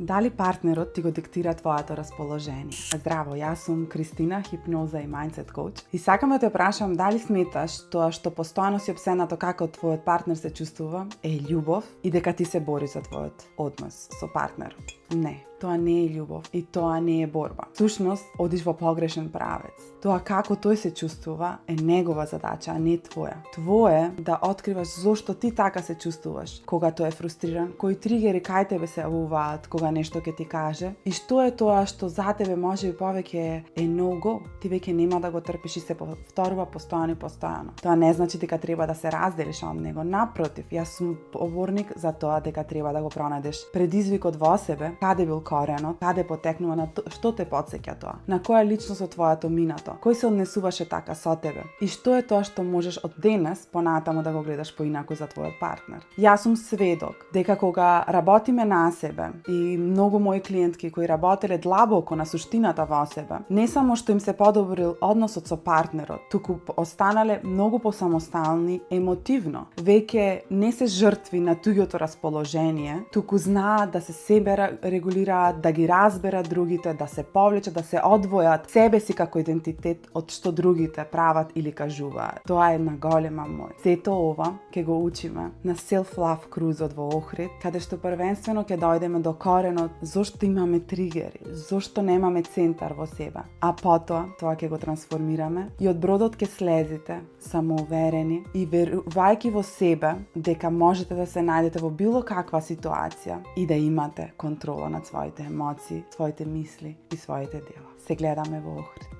Дали партнерот ти го диктира твоето расположение? Здраво, јас сум Кристина, хипноза и мајндсет коуч, и сакам да те прашам дали сметаш тоа што постојано си опсенато како твојот партнер се чувствува е љубов и дека ти се бориш за твојот однос со партнерот. Не, тоа не е љубов и тоа не е борба. Всушност, одиш во погрешен правец. Тоа како тој се чувствува е негова задача, а не твоја. Твое да откриваш зошто ти така се чувствуваш, кога тој е фрустриран, кои тригери кај тебе се јавуваат кога нешто ќе ти каже и што е тоа што за тебе може би повеќе е no-go. Ти веќе нема да го трпиш и се повторува постојано. Тоа не значи дека треба да се разделиш од него. Напротив, јас сум поборник за тоа дека треба да го пронајдеш предизвикот во себе, каде бил коренот, каде потекнува, на што те потсеќа тоа, на која личност од твоето минато, кој се однесуваше така со тебе и што е тоа што можеш од денес понатаму да го гледаш поинаку за твојот партнер. Јас сум сведок дека кога работиме на себе и многу мои клиентки кои работеле длабоко на суштината во себе, не само што им се подобрил односот со партнерот, туку останале многу посамостални емотивно. Веќе не се жртви на туѓото расположение, туку знаат да се себе регулираат, да ги разберат другите, да се повлечат, да се одвојат себе си како идентитет од што другите прават или кажуваат. Тоа е една голема мој. Сето ова ќе го учиме на self-love крузот во Охрид, каде што првенствено ќе дојдеме до коренот зошто имаме тригери, зошто немаме центар во себе, а потоа тоа ќе го трансформираме и од бродот ќе слезите самоуверени и верувајќи во себе дека можете да се најдете во било каква ситуација и да имате контрола над своите емоции, своите мисли и своите дела. Се гледаме во Охрид.